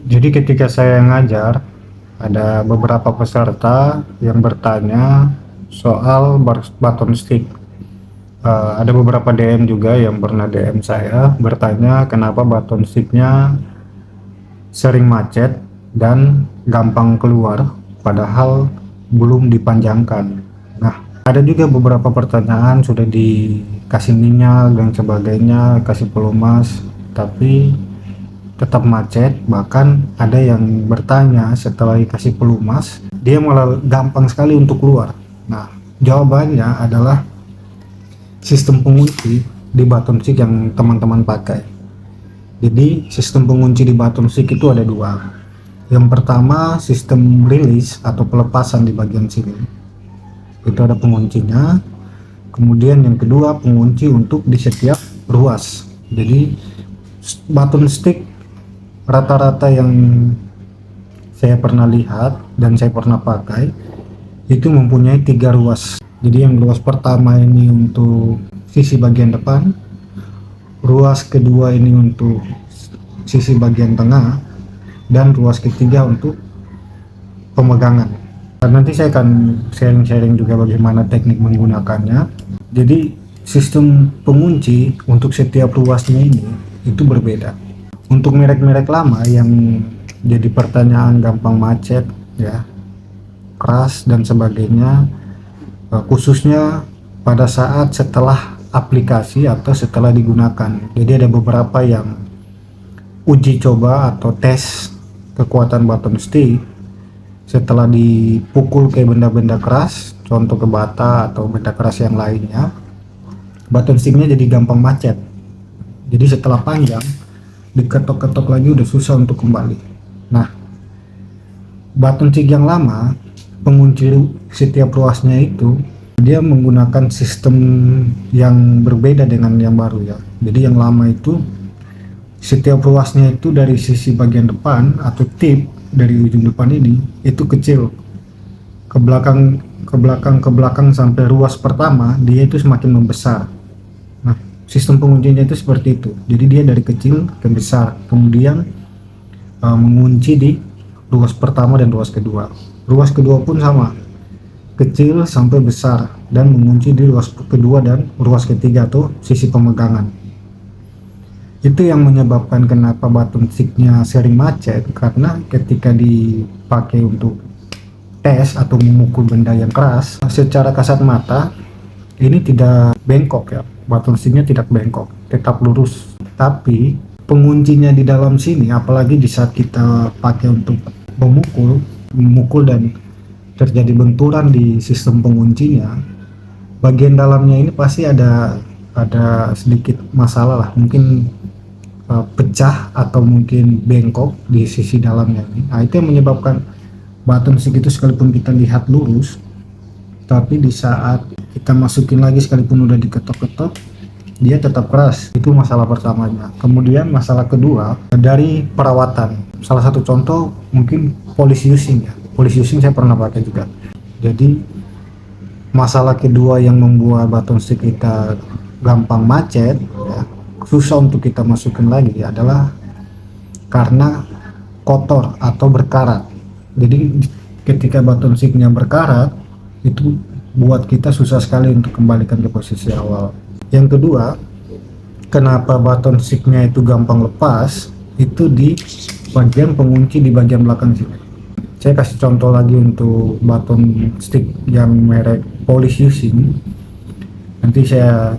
Jadi ketika saya ngajar, ada beberapa peserta yang bertanya soal button stick. Ada beberapa DM juga yang pernah DM saya bertanya kenapa button sticknya sering macet dan gampang keluar padahal belum dipanjangkan. Nah, ada juga beberapa pertanyaan sudah dikasih minyak dan sebagainya, kasih pelumas, tapi tetap macet. Bahkan ada yang bertanya setelah dikasih pelumas dia malah gampang sekali untuk keluar. Nah, jawabannya adalah sistem pengunci di button stick yang teman-teman pakai. Jadi sistem pengunci di button stick itu ada dua. Yang pertama sistem release atau pelepasan di bagian sini, itu ada penguncinya. Kemudian yang kedua pengunci untuk di setiap ruas. Jadi button stick rata-rata yang saya pernah lihat dan saya pernah pakai itu mempunyai 3 ruas. Jadi yang ruas pertama ini untuk sisi bagian depan, ruas kedua ini untuk sisi bagian tengah, dan ruas ketiga untuk pemegangan. Dan nanti saya akan sharing-sharing juga bagaimana teknik menggunakannya. Jadi sistem pengunci untuk setiap ruasnya ini itu berbeda. Untuk merek-merek lama yang jadi pertanyaan gampang macet ya, keras dan sebagainya, khususnya pada saat setelah aplikasi atau setelah digunakan. Jadi ada beberapa yang uji coba atau tes kekuatan button stick setelah dipukul kayak benda-benda keras, contoh ke bata atau benda keras yang lainnya, button sticknya jadi gampang macet. Jadi setelah panjang diketok-ketok lagi udah susah untuk kembali. Nah, button stick yang lama, pengunci setiap ruasnya itu dia menggunakan sistem yang berbeda dengan yang baru ya. Jadi yang lama itu setiap ruasnya itu dari sisi bagian depan atau tip dari ujung depan ini itu kecil, ke belakang sampai ruas pertama dia itu semakin membesar. Nah, sistem penguncinya itu seperti itu. Jadi dia dari kecil ke besar, kemudian mengunci di ruas pertama dan ruas kedua. Ruas kedua pun sama, kecil sampai besar, dan mengunci di ruas kedua dan ruas ketiga atau sisi pemegangan. Itu yang menyebabkan kenapa button sticknya sering macet, karena ketika dipakai untuk tes atau memukul benda yang keras, secara kasat mata ini tidak bengkok ya, button sticknya tidak bengkok, tetap lurus. Tapi penguncinya di dalam sini, apalagi di saat kita pakai untuk memukul dan terjadi benturan di sistem penguncinya, bagian dalamnya ini pasti ada sedikit masalah lah, mungkin pecah atau mungkin bengkok di sisi dalamnya ini. Nah, itu yang menyebabkan button stick itu sekalipun kita lihat lurus, tapi di saat kita masukin lagi sekalipun udah diketok-ketok dia tetap keras. Itu masalah pertamanya. Kemudian masalah kedua dari perawatan. Salah satu contoh mungkin polish using ya. Polish using saya pernah pakai juga. Jadi masalah kedua yang membuat button stick kita gampang macet ya, susah untuk kita masukin lagi, adalah karena kotor atau berkarat. Jadi ketika button sticknya berkarat itu buat kita susah sekali untuk kembalikan ke posisi awal. Yang kedua, kenapa button sticknya itu gampang lepas, itu di bagian pengunci di bagian belakang sini. Saya kasih contoh lagi untuk button stick yang merek polish using. Nanti saya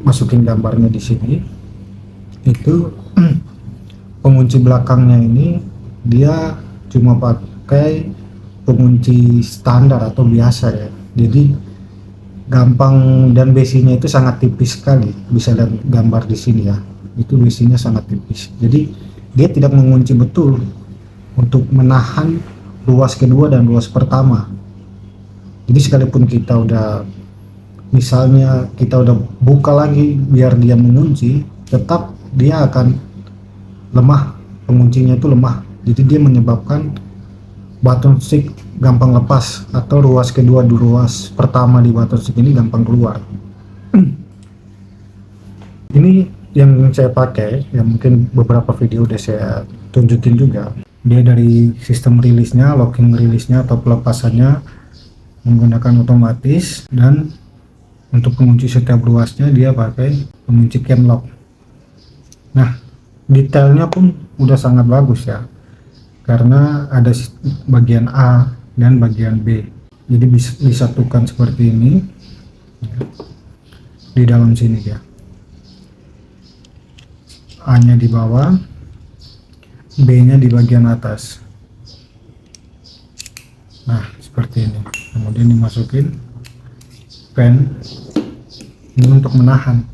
masukin gambarnya di sini. Itu pengunci belakangnya ini dia cuma pakai pengunci standar atau biasa ya. Jadi gampang, dan besinya itu sangat tipis sekali, bisa lihat gambar di sini ya, itu besinya sangat tipis. Jadi dia tidak mengunci betul untuk menahan ruas kedua dan ruas pertama. Jadi sekalipun kita udah, misalnya kita udah buka lagi biar dia mengunci, tetap dia akan lemah, penguncinya itu lemah. Jadi dia menyebabkan button stick gampang lepas, atau ruas kedua di ruas pertama di button stick ini gampang keluar. Ini yang saya pakai, yang mungkin beberapa video udah saya tunjukin juga. Dia dari sistem rilisnya, locking rilisnya atau pelepasannya menggunakan otomatis, dan untuk pengunci setiap ruasnya dia pakai pengunci camlock. Nah, detailnya pun udah sangat bagus ya, karena ada bagian A dan bagian B, jadi bisa disatukan seperti ini di dalam sini ya. A nya di bawah, B nya di bagian atas. Nah seperti ini, kemudian dimasukin pen ini untuk menahan.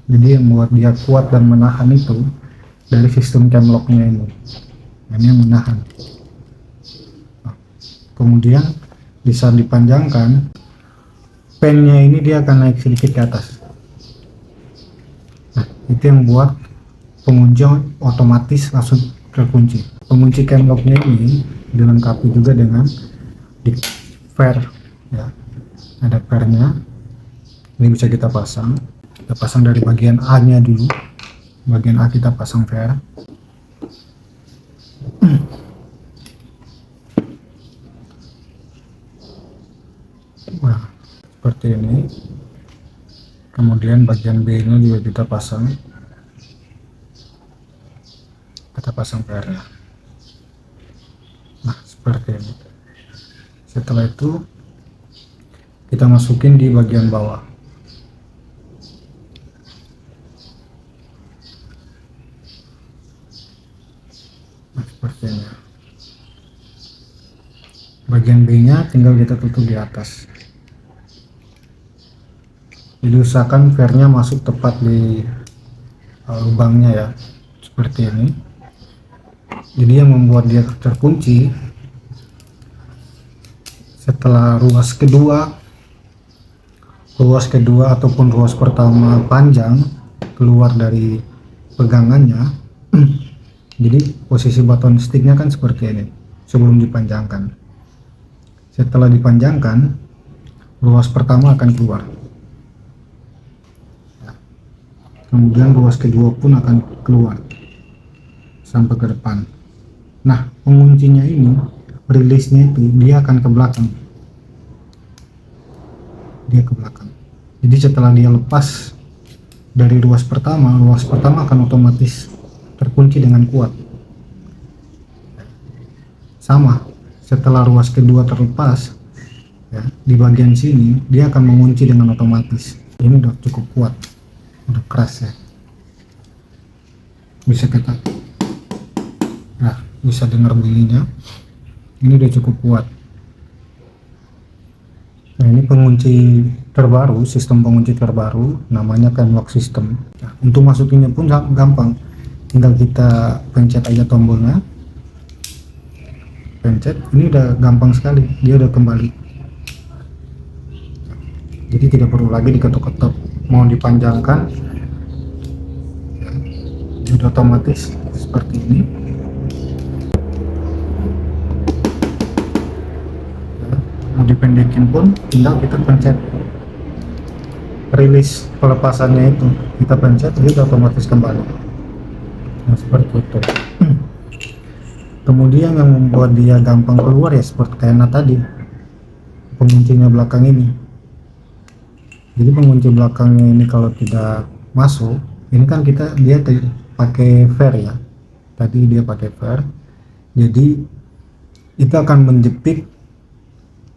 Jadi yang membuat dia kuat dan menahan itu dari sistem camlocknya ini yang menahan. Kemudian bisa dipanjangkan, pennya ini dia akan naik sedikit ke atas. Nah, itu yang buat pengunci otomatis langsung terkunci. Pengunci camlocknya ini dilengkapi juga dengan fair ya, ada fairnya. Ini bisa kita pasang dari bagian A nya dulu. Bagian A kita pasang fair. Nah seperti ini. Kemudian bagian B nya juga kita pasang fairnya. Nah seperti ini. Setelah itu kita masukin di bagian bawah. Nah seperti ini. Bagian B nya tinggal kita tutup di atas. Jadi usahakan fairnya masuk tepat di lubangnya ya, seperti ini. Jadi yang membuat dia terkunci setelah ruas kedua ataupun ruas pertama panjang keluar dari pegangannya. Jadi posisi baton sticknya kan seperti ini sebelum dipanjangkan. Setelah dipanjangkan, ruas pertama akan keluar. Kemudian ruas kedua pun akan keluar sampai ke depan. Nah penguncinya ini, rilisnya itu dia akan ke belakang. Dia ke belakang. Jadi setelah dia lepas dari ruas pertama akan otomatis terkunci dengan kuat. Sama, setelah ruas kedua terlepas ya, di bagian sini dia akan mengunci dengan otomatis. Ini udah cukup kuat, udah keras ya, bisa kita bisa dengar bunyinya. Ini udah cukup kuat. Nah ini pengunci terbaru, sistem pengunci terbaru namanya camlock system. Nah, untuk masukinnya pun gampang, tinggal kita pencet aja tombolnya, pencet, ini udah gampang sekali, dia udah kembali. Jadi tidak perlu lagi diketuk-ketuk. Mau dipanjangkan ya, sudah otomatis seperti ini. Ya, mau dipendekin pun tinggal kita pencet rilis pelepasannya itu, kita pencet, dia otomatis kembali. Nah seperti itu. Kemudian yang membuat dia gampang keluar ya seperti kayak tadi, penguncinya belakang ini. Jadi pengunci belakangnya ini kalau tidak masuk, ini kan dia pakai fair ya, tadi dia pakai fair, jadi itu akan menjepit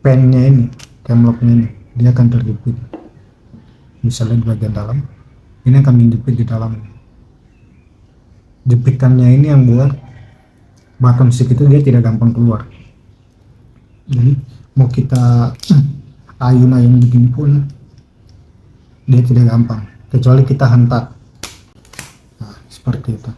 pennya ini, camlocknya ini, dia akan terjepit. Misalnya di bagian dalam, ini akan menjepit di dalam. Jepitannya ini yang buat baton stick itu dia tidak gampang keluar. Jadi mau kita ayun-ayun begini pun dia tidak gampang, kecuali kita hentak. Nah seperti itu.